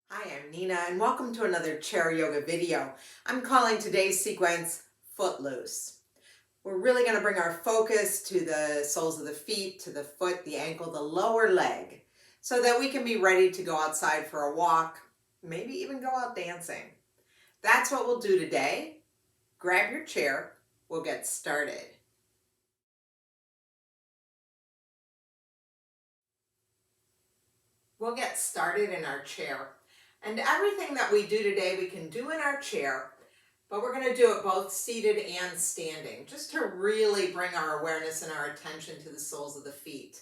Hi, I'm Nina and welcome to another chair yoga video. I'm calling today's sequence Footloose. We're really going to bring our focus to the soles of the feet, to the foot, the ankle, the lower leg, so that we can be ready to go outside for a walk, maybe even go out dancing. That's what we'll do today. Grab your chair. We'll get started. We'll get started in our chair. And everything that we do today, we can do in our chair, but we're going to do it both seated and standing, just to really bring our awareness and our attention to the soles of the feet.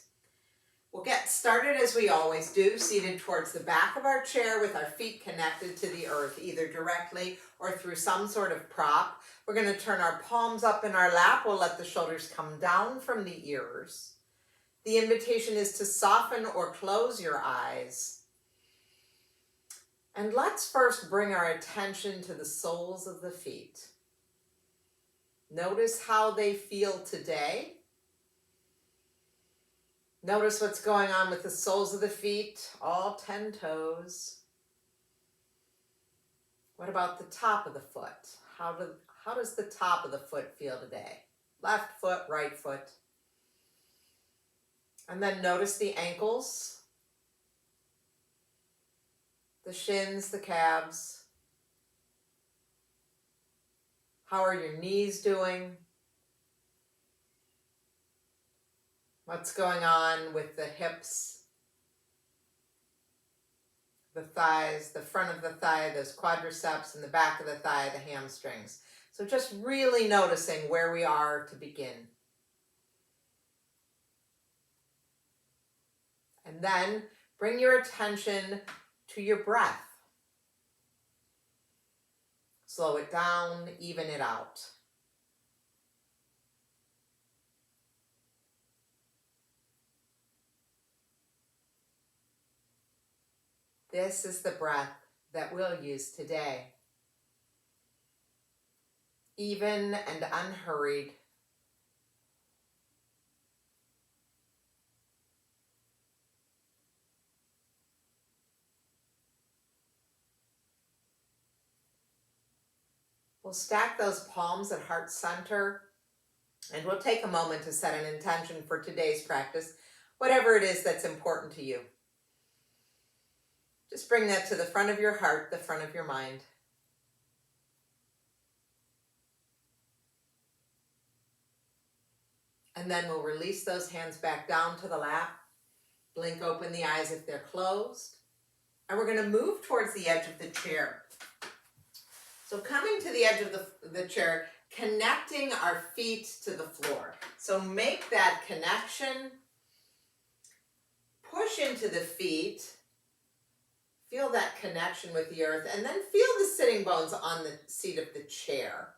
We'll get started as we always do, seated towards the back of our chair with our feet connected to the earth, either directly or through some sort of prop. We're going to turn our palms up in our lap. We'll let the shoulders come down from the ears. The invitation is to soften or close your eyes. And let's first bring our attention to the soles of the feet. Notice how they feel today. Notice what's going on with the soles of the feet, all 10 toes. What about the top of the foot? How does the top of the foot feel today? Left foot, right foot. And then notice the ankles, the shins, the calves. How are your knees doing? What's going on with the hips, the thighs, the front of the thigh, those quadriceps, and the back of the thigh, the hamstrings. So just really noticing where we are to begin. And then bring your attention to your breath. Slow it down, even it out. This is the breath that we'll use today. Even and unhurried. We'll stack those palms at heart center, and we'll take a moment to set an intention for today's practice, whatever it is that's important to you. Just bring that to the front of your heart, the front of your mind. And then we'll release those hands back down to the lap. Blink open the eyes if they're closed. And we're going to move towards the edge of the chair. So coming to the edge of the chair, connecting our feet to the floor. So make that connection. Push into the feet. Feel that connection with the earth. And then feel the sitting bones on the seat of the chair.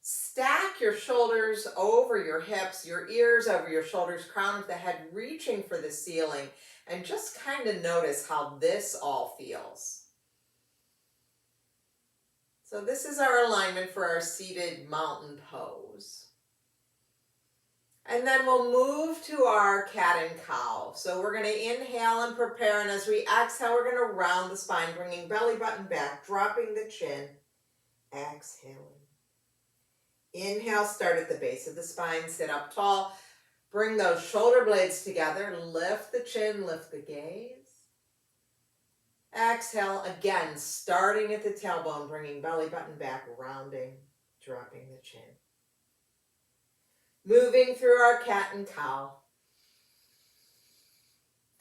Stack your shoulders over your hips, your ears over your shoulders, crown of the head reaching for the ceiling. And just kind of notice how this all feels. So this is our alignment for our seated mountain pose. And then we'll move to our cat and cow. So we're going to inhale and prepare, and as we exhale, we're going to round the spine, bringing belly button back, dropping the chin, exhaling. Inhale, start at the base of the spine, sit up tall, bring those shoulder blades together, lift the chin, lift the gaze. Exhale, again, starting at the tailbone, bringing belly button back, rounding, dropping the chin. Moving through our cat and cow.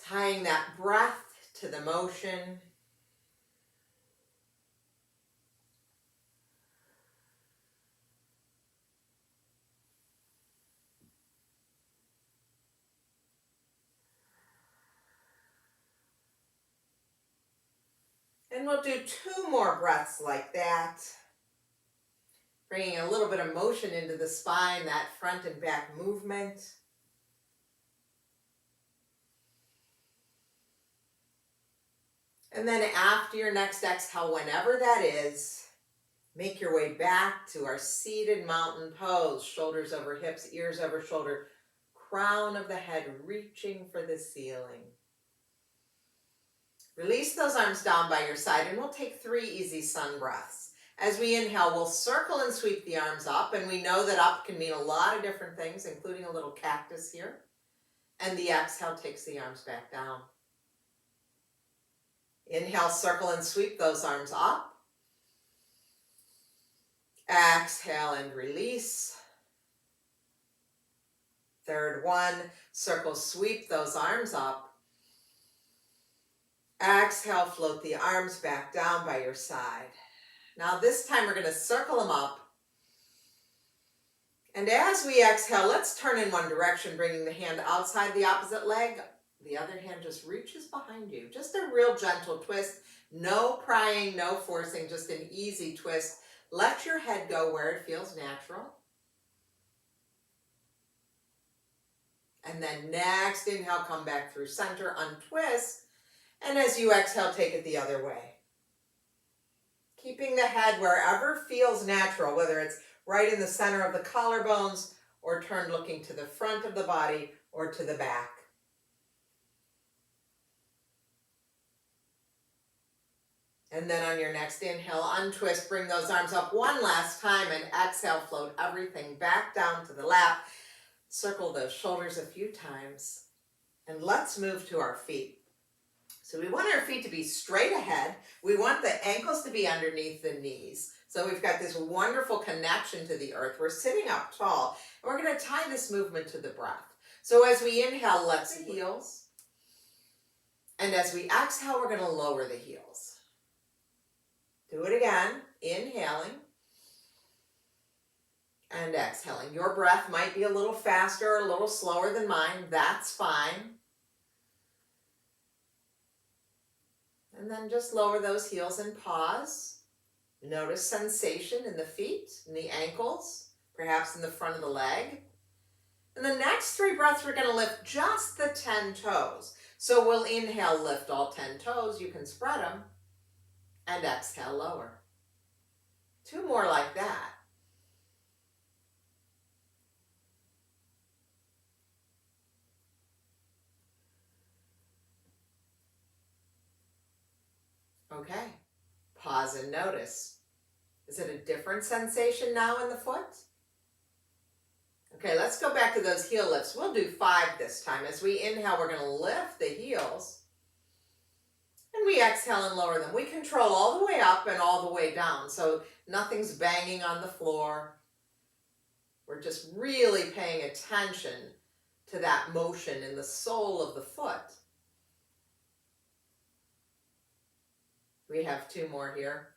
Tying that breath to the motion. And we'll do 2 more breaths like that. Bringing a little bit of motion into the spine, that front and back movement. And then after your next exhale, whenever that is, make your way back to our seated mountain pose. Shoulders over hips, ears over shoulder, crown of the head reaching for the ceiling. Release those arms down by your side, and we'll take 3 easy sun breaths. As we inhale, we'll circle and sweep the arms up, and we know that up can mean a lot of different things, including a little cactus here. And the exhale takes the arms back down. Inhale, circle and sweep those arms up. Exhale and release. Third one, circle, sweep those arms up. Exhale, float the arms back down by your side. Now this time we're going to circle them up. And as we exhale, let's turn in one direction, bringing the hand outside the opposite leg. The other hand just reaches behind you. Just a real gentle twist. No prying, no forcing, just an easy twist. Let your head go where it feels natural. And then next inhale, come back through center, untwist. And as you exhale, take it the other way. Keeping the head wherever feels natural, whether it's right in the center of the collarbones or turned looking to the front of the body or to the back. And then on your next inhale, untwist, bring those arms up one last time, and exhale, float everything back down to the lap. Circle those shoulders a few times. And let's move to our feet. So we want our feet to be straight ahead. We want the ankles to be underneath the knees. So we've got this wonderful connection to the earth. We're sitting up tall, and we're going to tie this movement to the breath. So as we inhale, let's the heels. And as we exhale, we're going to lower the heels. Do it again, inhaling and exhaling. Your breath might be a little faster or a little slower than mine. That's fine. And then just lower those heels and pause. Notice sensation in the feet, in the ankles, perhaps in the front of the leg. And the next 3 breaths, we're going to lift just the 10 toes. So we'll inhale, lift all 10 toes. You can spread them. And exhale, lower. 2 more like that. Okay. Pause and notice. Is it a different sensation now in the foot? Okay, let's go back to those heel lifts. We'll do 5 this time. As we inhale, we're going to lift the heels. And we exhale and lower them. We control all the way up and all the way down. So nothing's banging on the floor. We're just really paying attention to that motion in the sole of the foot. We have 2 more here.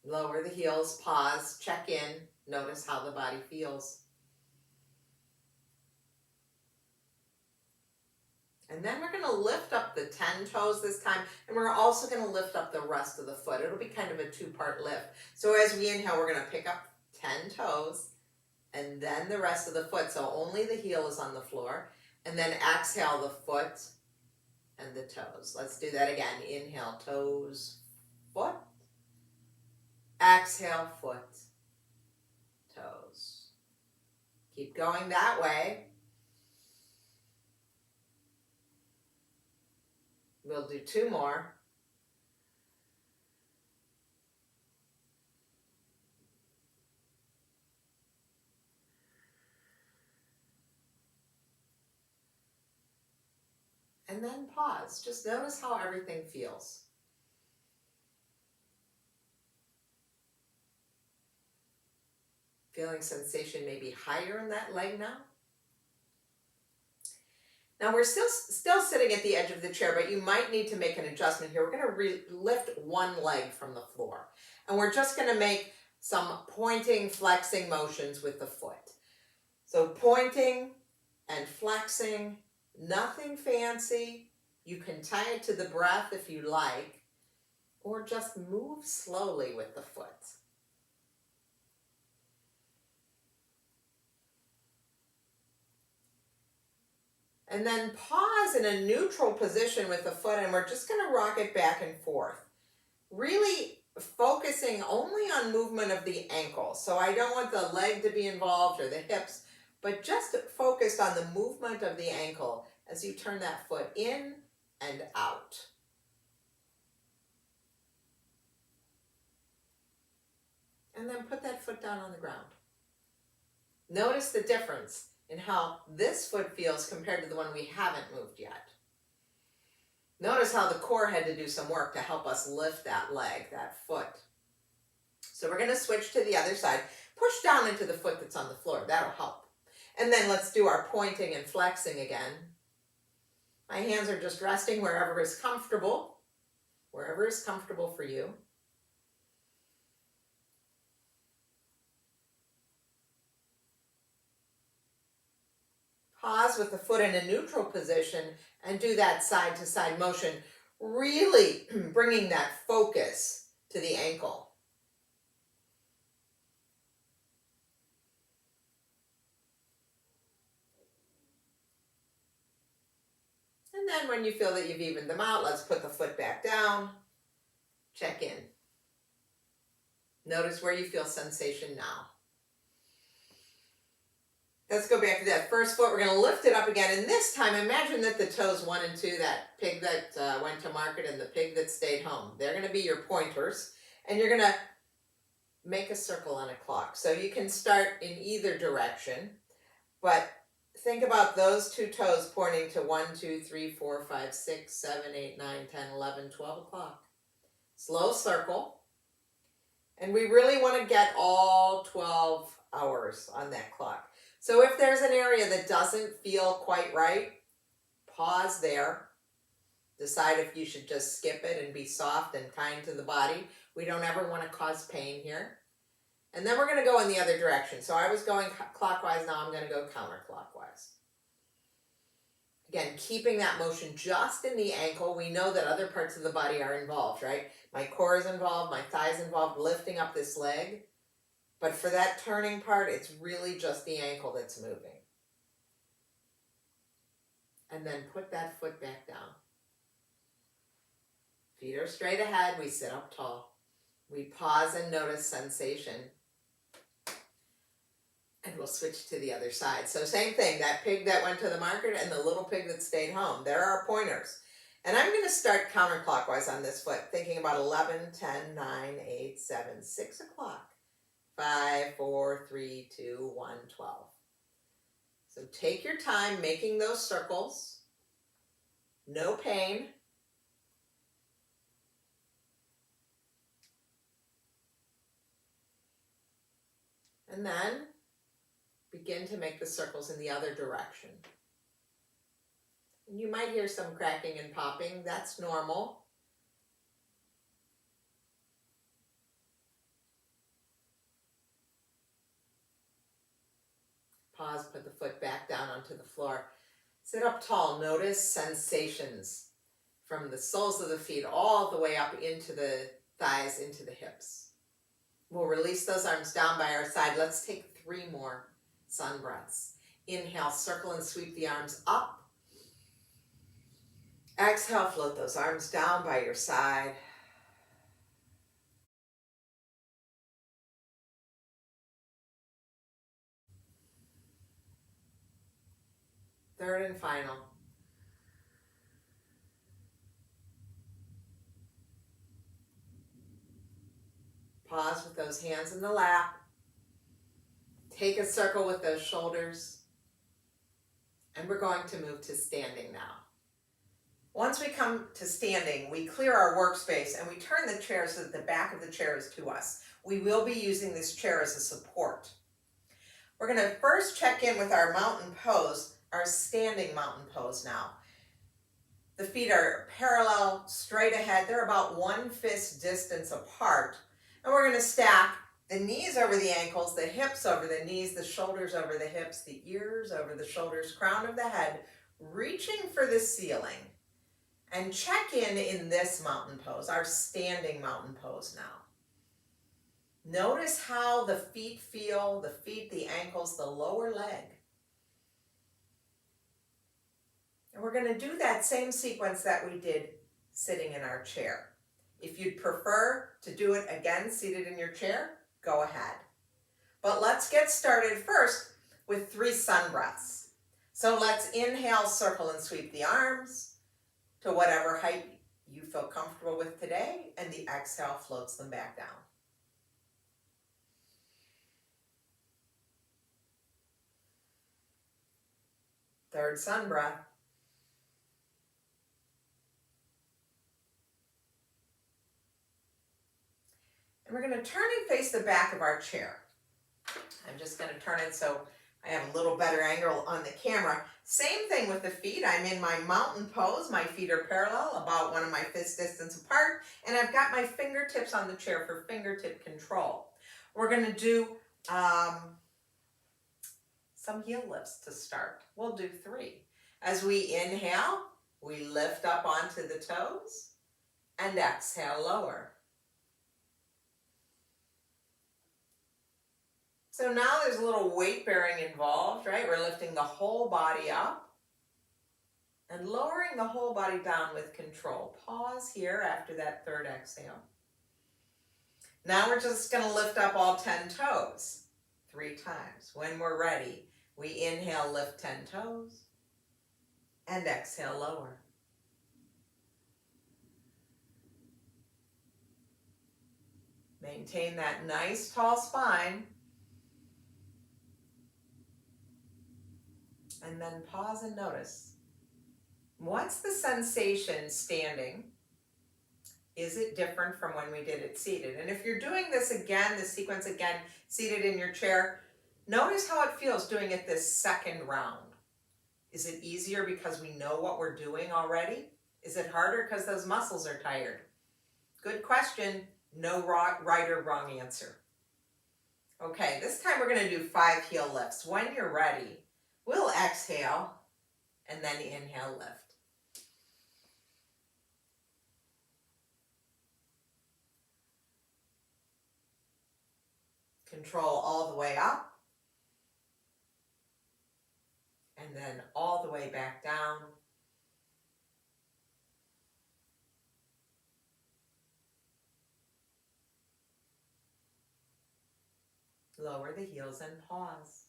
Lower the heels, pause, check in, notice how the body feels. And then we're going to lift up the 10 toes this time, and we're also going to lift up the rest of the foot. It'll be kind of a 2-part lift. So as we inhale, we're going to pick up 10 toes, and then the rest of the foot. So only the heel is on the floor. And then exhale the foot and the toes. Let's do that again. Inhale, toes, foot. Exhale, foot, toes. Keep going that way. We'll do 2 more. And then pause. Just notice how everything feels. Feeling sensation maybe higher in that leg now. Now we're still sitting at the edge of the chair, but you might need to make an adjustment here. We're going to lift one leg from the floor. And we're just going to make some pointing, flexing motions with the foot. So pointing and flexing, nothing fancy. You can tie it to the breath if you like, or just move slowly with the foot. And then pause in a neutral position with the foot, and we're just going to rock it back and forth. Really focusing only on movement of the ankle. So I don't want the leg to be involved or the hips, but just focused on the movement of the ankle as you turn that foot in and out. And then put that foot down on the ground. Notice the difference in how this foot feels compared to the one we haven't moved yet. Notice how the core had to do some work to help us lift that leg, that foot. So we're going to switch to the other side. Push down into the foot that's on the floor. That'll help. And then let's do our pointing and flexing again. My hands are just resting wherever is comfortable for you. Pause with the foot in a neutral position and do that side to side motion, really bringing that focus to the ankle. And then when you feel that you've evened them out, let's put the foot back down, check in. Notice where you feel sensation now. Let's go back to that first foot. We're going to lift it up again. And this time, imagine that the toes 1 and 2, that pig that went to market and the pig that stayed home, they're going to be your pointers. And you're going to make a circle on a clock. So you can start in either direction. But think about those 2 toes pointing to 1, 2, 3, 4, 5, 6, 7, 8, 9, 10, 11, 12 o'clock. Slow circle. And we really want to get all 12 hours on that clock. So if there's an area that doesn't feel quite right, pause there. Decide if you should just skip it and be soft and kind to the body. We don't ever want to cause pain here. And then we're going to go in the other direction. So I was going clockwise, now I'm going to go counterclockwise. Again, keeping that motion just in the ankle. We know that other parts of the body are involved, right? My core is involved, my thighs involved, lifting up this leg. But for that turning part, it's really just the ankle that's moving. And then put that foot back down. Feet are straight ahead, we sit up tall. We pause and notice sensation. And we'll switch to the other side. So same thing, that pig that went to the market and the little pig that stayed home. There are pointers. And I'm going to start counterclockwise on this foot, thinking about 11, 10, 9, 8, 7, 6 o'clock. 5, 4, 3, 2, 1, 12. So take your time making those circles. No pain. And then begin to make the circles in the other direction. And you might hear some cracking and popping. That's normal. Pause, put the foot back down onto the floor. Sit up tall. Notice sensations from the soles of the feet all the way up into the thighs, into the hips. We'll release those arms down by our side. Let's take 3 more sun breaths. Inhale, circle and sweep the arms up. Exhale, float those arms down by your side. Third and final. Pause with those hands in the lap. Take a circle with those shoulders. And we're going to move to standing now. Once we come to standing, we clear our workspace and we turn the chair so that the back of the chair is to us. We will be using this chair as a support. We're going to first check in with our mountain pose, our standing mountain pose now. The feet are parallel, straight ahead. They're about 1 fist distance apart. And we're going to stack the knees over the ankles, the hips over the knees, the shoulders over the hips, the ears over the shoulders, crown of the head, reaching for the ceiling. And check in this mountain pose, our standing mountain pose now. Notice how the feet feel, the feet, the ankles, the lower leg. And we're going to do that same sequence that we did sitting in our chair. If you'd prefer, to do it again seated in your chair, go ahead. But let's get started first with 3 sun breaths. So let's inhale, circle and sweep the arms to whatever height you feel comfortable with today, and the exhale floats them back down. Third sun breath. And we're going to turn and face the back of our chair. I'm just going to turn it so I have a little better angle on the camera. Same thing with the feet. I'm in my mountain pose. My feet are parallel, about one of my fist distance apart, and I've got my fingertips on the chair for fingertip control. We're going to do some heel lifts to start. We'll do 3. As we inhale, we lift up onto the toes, and exhale, lower. So now there's a little weight bearing involved, right? We're lifting the whole body up and lowering the whole body down with control. Pause here after that third exhale. Now we're just going to lift up all 10 toes 3 times. When we're ready, we inhale, lift 10 toes, and exhale, lower. Maintain that nice tall spine. And then pause and notice. What's the sensation standing? Is it different from when we did it seated? And if you're doing this again, the sequence again, seated in your chair, notice how it feels doing it this second round. Is it easier because we know what we're doing already? Is it harder because those muscles are tired? Good question. No right or wrong answer. Okay, this time we're going to do 5 heel lifts. When you're ready, we'll exhale and then inhale, lift. Control all the way up and then all the way back down. Lower the heels and pause.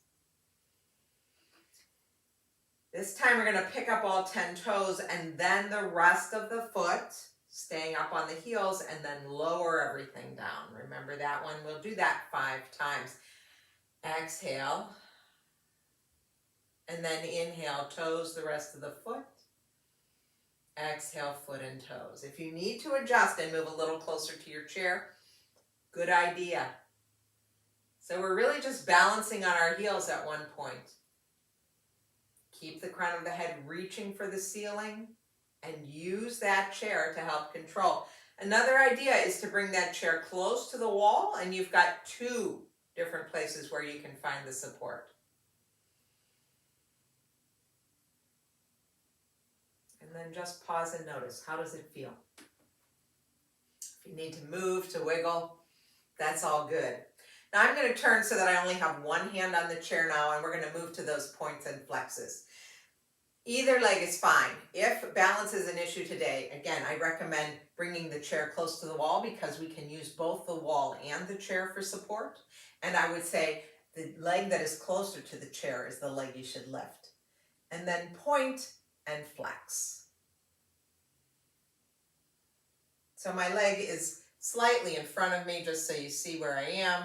This time we're going to pick up all 10 toes and then the rest of the foot, staying up on the heels, and then lower everything down. Remember that one? We'll do that 5 times. Exhale. And then inhale, toes, the rest of the foot. Exhale, foot and toes. If you need to adjust and move a little closer to your chair, good idea. So we're really just balancing on our heels at one point. Keep the crown of the head reaching for the ceiling and use that chair to help control. Another idea is to bring that chair close to the wall, and you've got 2 different places where you can find the support. And then just pause and notice, how does it feel? If you need to move, to wiggle, that's all good. Now I'm going to turn so that I only have one hand on the chair now, and we're going to move to those points and flexes. Either leg is fine. If balance is an issue today, again, I recommend bringing the chair close to the wall because we can use both the wall and the chair for support. And I would say the leg that is closer to the chair is the leg you should lift. And then point and flex. So my leg is slightly in front of me just so you see where I am.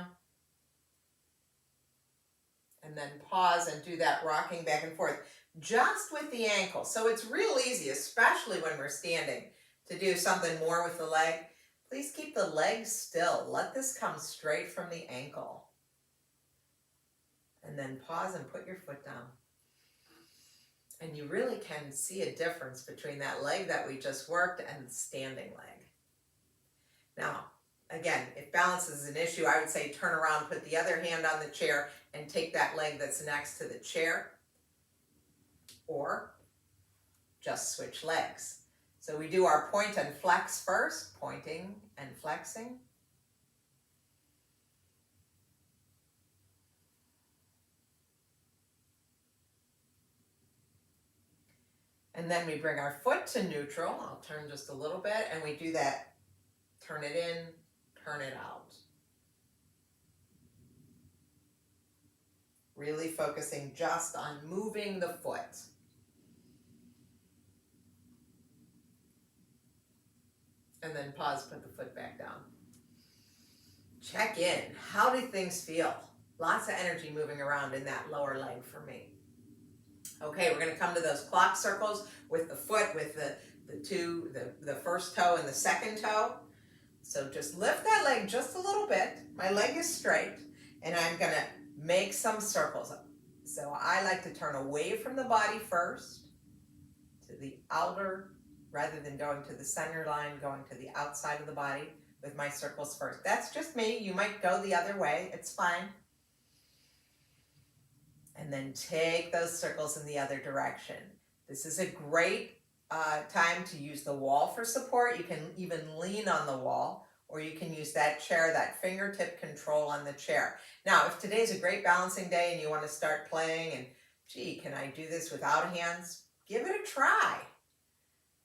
And then pause and do that rocking back and forth just with the ankle. So it's real easy, especially when we're standing, to do something more with the leg. Please keep the leg still. Let this come straight from the ankle. And then pause and put your foot down. And you really can see a difference between that leg that we just worked and the standing leg. Now, again, if balance is an issue, I would say turn around, put the other hand on the chair, and take that leg that's next to the chair. Or just switch legs. So we do our point and flex first, pointing and flexing. And then we bring our foot to neutral. I'll turn just a little bit, and we do that. Turn it in, turn it out. Really focusing just on moving the foot. And then pause, put the foot back down. Check in. How do things feel? Lots of energy moving around in that lower leg for me. Okay, we're going to come to those clock circles with the foot, with the first toe and the second toe. So just lift that leg just a little bit. My leg is straight, and I'm going to make some circles. So I like to turn away from the body first to the outer, rather than going to the center line, going to the outside of the body with my circles first. That's just me. You might go the other way. It's fine. And then take those circles in the other direction. This is a great time to use the wall for support. You can even lean on the wall, or you can use that chair, that fingertip control on the chair. Now, if today's a great balancing day and you want to start playing and, gee, can I do this without hands? Give it a try.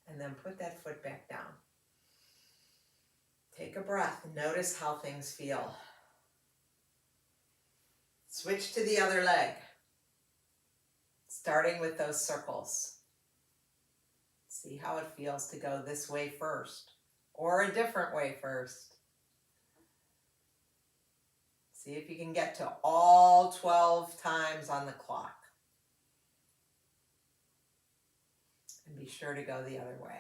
And then put that foot back down. Take a breath and notice how things feel. Switch to the other leg, starting with those circles. See how it feels to go this way first, or a different way first. See if you can get to all 12 times on the clock. And be sure to go the other way.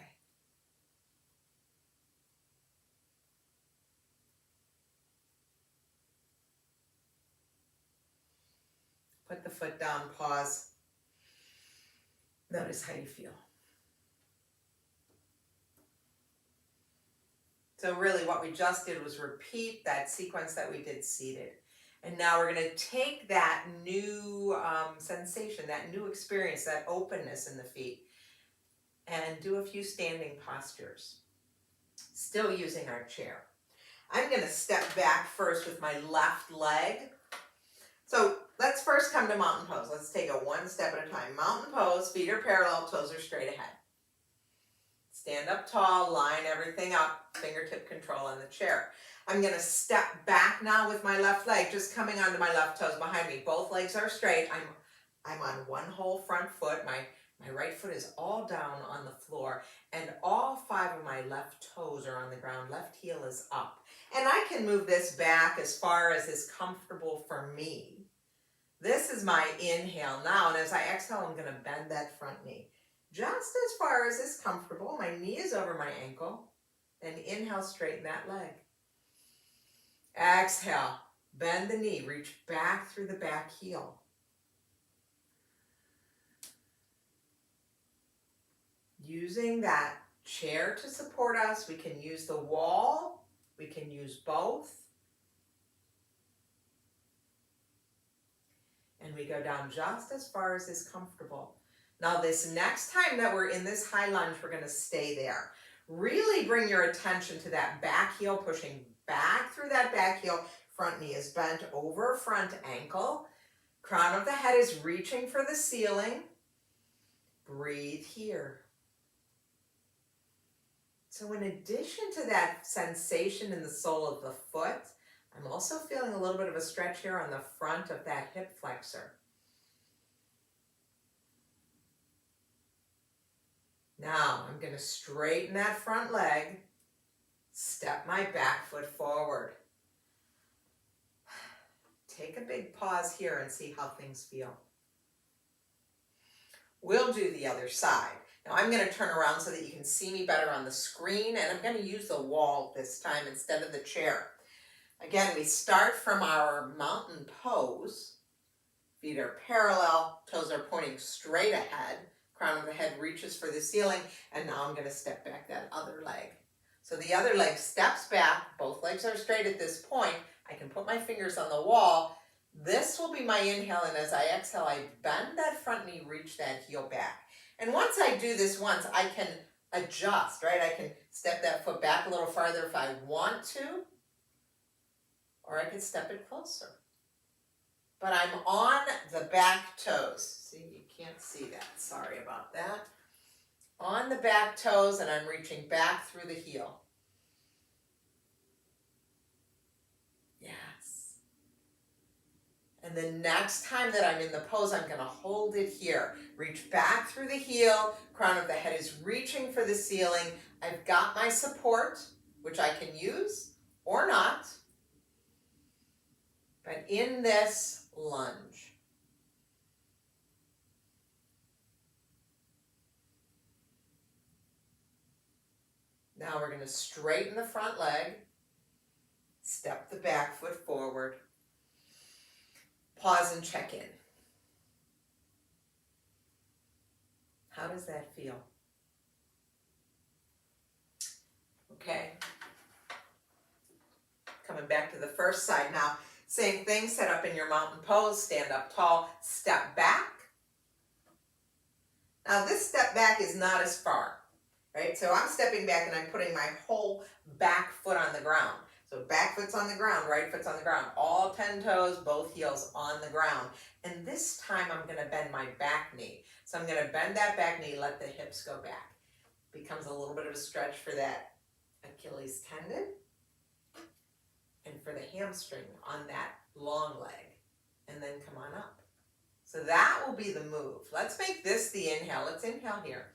Put the foot down, pause. Notice how you feel. So really what we just did was repeat that sequence that we did seated. And now we're going to take that new sensation, that new experience, that openness in the feet, and do a few standing postures, still using our chair. I'm going to step back first with my left leg. So let's first come to mountain pose. Let's take it one step at a time. Mountain pose, feet are parallel, toes are straight ahead. Stand up tall, line everything up, fingertip control on the chair. I'm going to step back now with my left leg, just coming onto my left toes behind me. Both legs are straight. I'm on one whole front foot. My right foot is all down on the floor, and all 5 of my left toes are on the ground. Left heel is up. And I can move this back as far as is comfortable for me. This is my inhale now, and as I exhale, I'm going to bend that front knee just as far as is comfortable. My knee is over my ankle. Then inhale, straighten that leg. Exhale, bend the knee, reach back through the back heel. Using that chair to support us, we can use the wall, we can use both. And we go down just as far as is comfortable. Now this next time that we're in this high lunge, we're going to stay there. Really bring your attention to that back heel, pushing back through that back heel. Front knee is bent over front ankle. Crown of the head is reaching for the ceiling. Breathe here. So in addition to that sensation in the sole of the foot, I'm also feeling a little bit of a stretch here on the front of that hip flexor. Now I'm going to straighten that front leg, step my back foot forward. Take a big pause here and see how things feel. We'll do the other side. Now I'm going to turn around so that you can see me better on the screen, and I'm going to use the wall this time instead of the chair. Again, we start from our mountain pose. Feet are parallel, toes are pointing straight ahead. Crown of the head reaches for the ceiling, and now I'm going to step back that other leg. So the other leg steps back, both legs are straight at this point. I can put my fingers on the wall. This will be my inhale, and as I exhale, I bend that front knee, reach that heel back. And once I do this once, I can adjust, right? I can step that foot back a little farther if I want to, or I can step it closer. But I'm on the back toes. See, you can't see that. Sorry about that. On the back toes, and I'm reaching back through the heel. And the next time that I'm in the pose, I'm going to hold it here. Reach back through the heel. Crown of the head is reaching for the ceiling. I've got my support, which I can use or not. But in this lunge. Now we're going to straighten the front leg. Step the back foot forward. Pause and check in. How does that feel? Okay. Coming back to the first side now. Same thing, set up in your mountain pose, stand up tall, step back. Now this step back is not as far, right? So I'm stepping back and I'm putting my whole back foot on the ground. So back foot's on the ground, right foot's on the ground, all 10 toes, both heels on the ground. And this time I'm gonna bend my back knee. So I'm gonna bend that back knee, let the hips go back. Becomes a little bit of a stretch for that Achilles tendon and for the hamstring on that long leg. And then come on up. So that will be the move. Let's make this the inhale. Let's inhale here.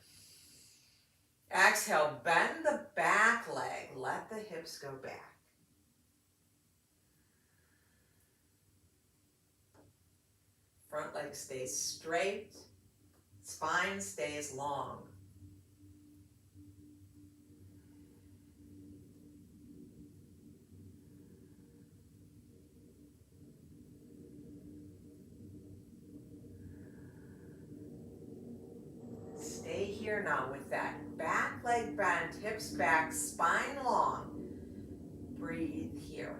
Exhale, bend the back leg, let the hips go back. Front leg stays straight, spine stays long. Stay here now with that back leg bent, hips back, spine long. Breathe here.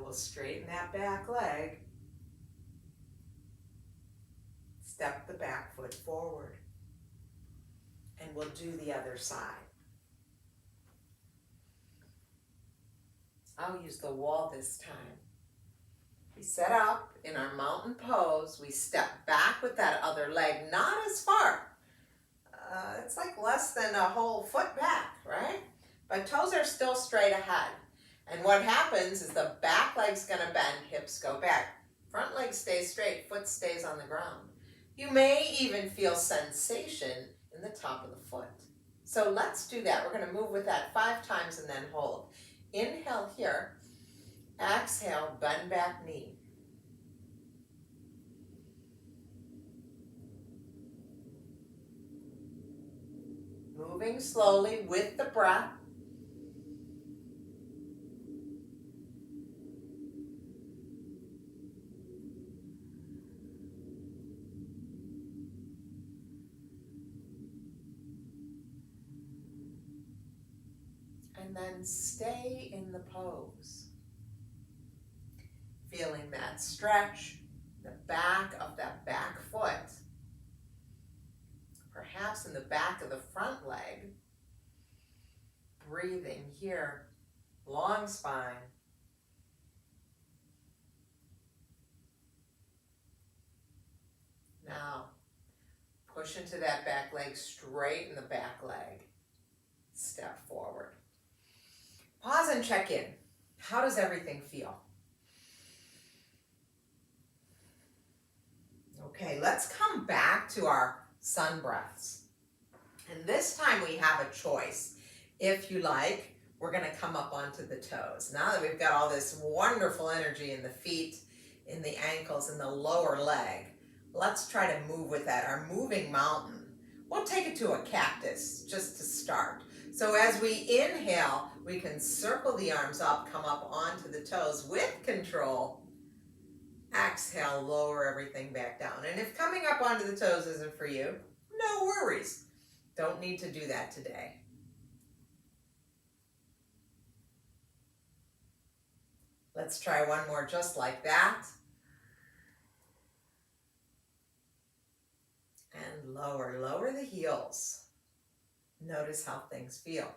We'll straighten that back leg. Step the back foot forward. And we'll do the other side. I'll use the wall this time. We set up in our mountain pose. We step back with that other leg, not as far. It's like less than a whole foot back, right? But toes are still straight ahead. And what happens is the back leg's gonna bend, hips go back. Front leg stays straight, foot stays on the ground. You may even feel sensation in the top of the foot. So let's do that. We're gonna move with that 5 times and then hold. Inhale here, exhale, bend back knee. Moving slowly with the breath. And then stay in the pose. Feeling that stretch, the back of that back foot, perhaps in the back of the front leg. Breathing here, long spine. Now, push into that back leg, straighten the back leg. Step forward. Pause and check in. How does everything feel? Okay, let's come back to our sun breaths. And this time we have a choice. If you like, we're gonna come up onto the toes. Now that we've got all this wonderful energy in the feet, in the ankles, in the lower leg, let's try to move with that, our moving mountain. We'll take it to a cactus just to start. So as we inhale, we can circle the arms up, come up onto the toes with control. Exhale, lower everything back down. And if coming up onto the toes isn't for you, no worries. Don't need to do that today. Let's try one more just like that. And lower the heels. Notice how things feel.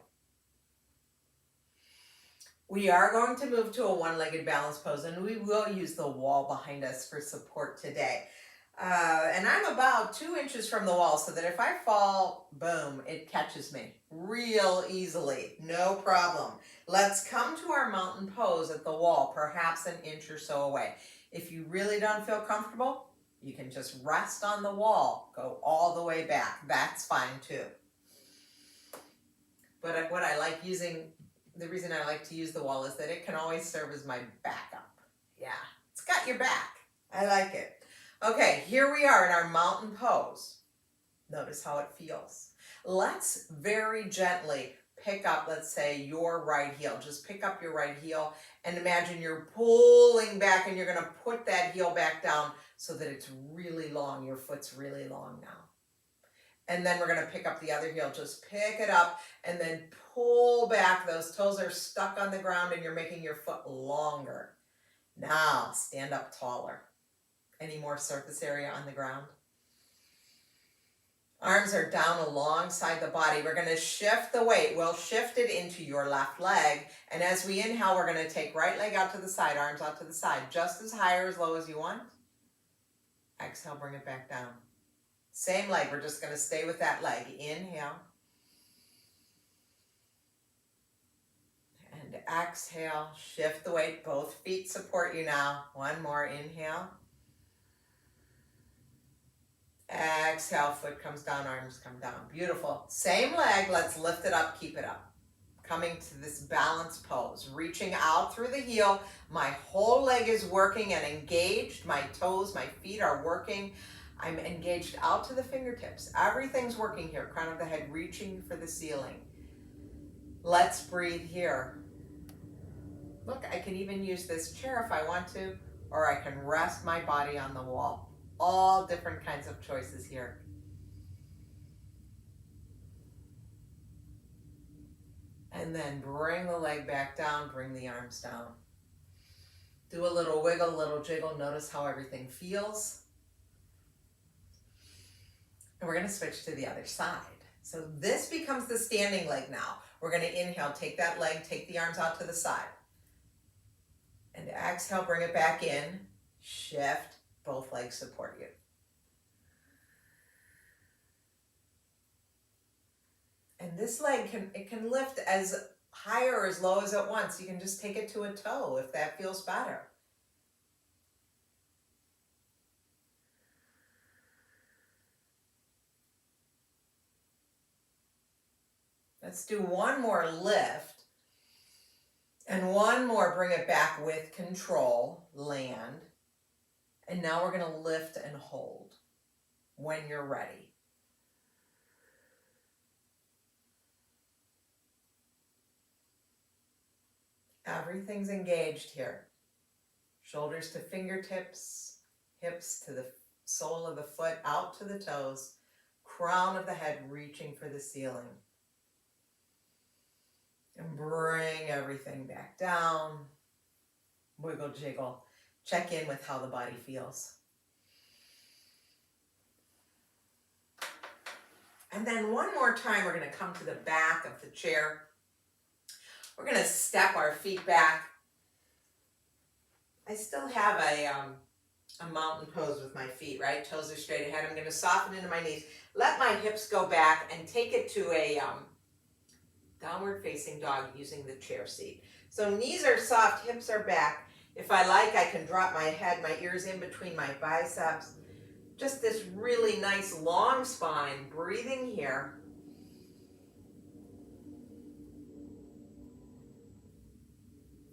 We are going to move to a one-legged balance pose, and we will use the wall behind us for support today. And I'm about 2 inches from the wall so that if I fall, boom, it catches me real easily. No problem. Let's come to our mountain pose at the wall, perhaps an inch or so away. If you really don't feel comfortable, you can just rest on the wall, go all the way back. That's fine too. But what I like using, the reason I like to use the wall is that it can always serve as my backup. Yeah, it's got your back. I like it. Okay, here we are in our mountain pose. Notice how it feels. Let's very gently pick up, let's say, your right heel. Just pick up your right heel and imagine you're pulling back and you're going to put that heel back down so that it's really long. Your foot's really long now. And then we're going to pick up the other heel. Just pick it up and then pull back. Those toes are stuck on the ground and you're making your foot longer. Now, stand up taller. Any more surface area on the ground? Arms are down alongside the body. We're going to shift the weight. We'll shift it into your left leg. And as we inhale, we're going to take right leg out to the side, arms out to the side, just as high or as low as you want. Exhale, bring it back down. Same leg. We're just going to stay with that leg. Inhale. And exhale. Shift the weight. Both feet support you now. One more. Inhale. Exhale, foot comes down, arms come down. Beautiful. Same leg, let's lift it up, keep it up. Coming to this balanced pose, reaching out through the heel. My whole leg is working and engaged. My toes, my feet are working. I'm engaged out to the fingertips. Everything's working here. Crown of the head reaching for the ceiling. Let's breathe here. Look, I can even use this chair if I want to, or I can rest my body on the wall. All different kinds of choices here. And then bring the leg back down, bring the arms down. Do a little wiggle, little jiggle. Notice how everything feels. And we're going to switch to the other side. So this becomes the standing leg now. We're going to inhale, take that leg, take the arms out to the side. And exhale, bring it back in, shift. Both legs support you. And this leg can lift as high or as low as it wants. You can just take it to a toe if that feels better. Let's do one more lift. And one more, bring it back with control, land. And now we're going to lift and hold when you're ready. Everything's engaged here. Shoulders to fingertips, hips to the sole of the foot, out to the toes, crown of the head reaching for the ceiling. And bring everything back down. Wiggle, jiggle. Check in with how the body feels. And then one more time, we're going to come to the back of the chair. We're going to step our feet back. I still have a mountain pose with my feet, right? Toes are straight ahead. I'm going to soften into my knees. Let my hips go back and take it to a downward facing dog using the chair seat. So knees are soft, hips are back. If I like, I can drop my head, my ears in between my biceps. Just this really nice long spine, breathing here.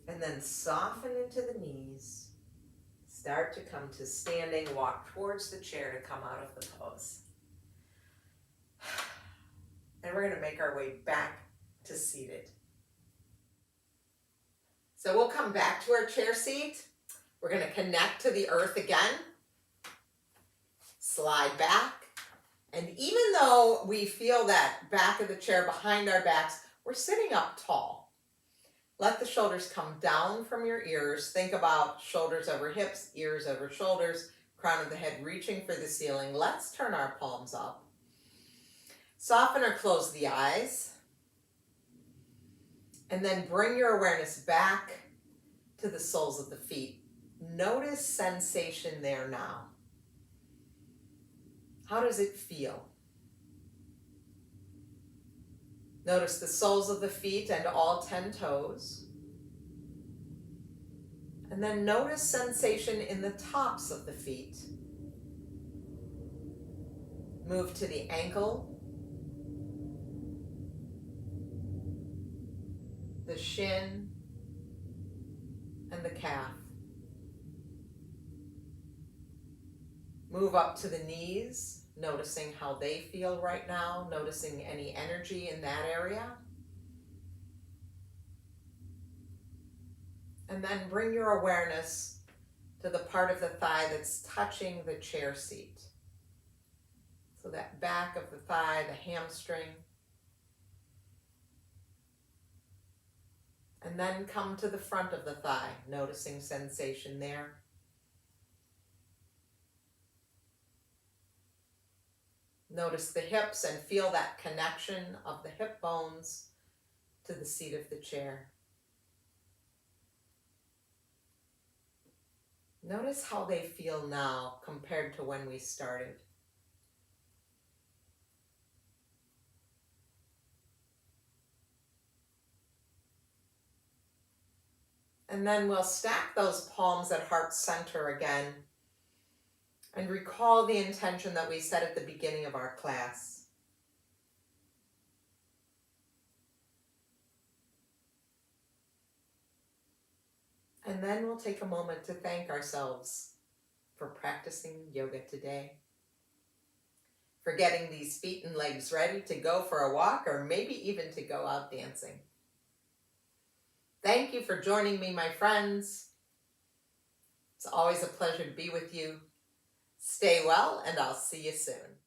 And then soften into the knees. Start to come to standing, walk towards the chair to come out of the pose. And we're going to make our way back to seated. So we'll come back to our chair seat. We're going to connect to the earth again. Slide back. And even though we feel that back of the chair behind our backs, we're sitting up tall. Let the shoulders come down from your ears. Think about shoulders over hips, ears over shoulders, crown of the head reaching for the ceiling. Let's turn our palms up. Soften or close the eyes. And then bring your awareness back to the soles of the feet. Notice sensation there now. How does it feel? Notice the soles of the feet and all 10 toes. And then notice sensation in the tops of the feet. Move to the ankle, the shin, and the calf. Move up to the knees, noticing how they feel right now, noticing any energy in that area. And then bring your awareness to the part of the thigh that's touching the chair seat. So that back of the thigh, the hamstring. And then come to the front of the thigh, noticing sensation there. Notice the hips and feel that connection of the hip bones to the seat of the chair. Notice how they feel now compared to when we started. And then we'll stack those palms at heart center again and recall the intention that we set at the beginning of our class. And then we'll take a moment to thank ourselves for practicing yoga today, for getting these feet and legs ready to go for a walk or maybe even to go out dancing. Thank you for joining me, my friends. It's always a pleasure to be with you. Stay well, and I'll see you soon.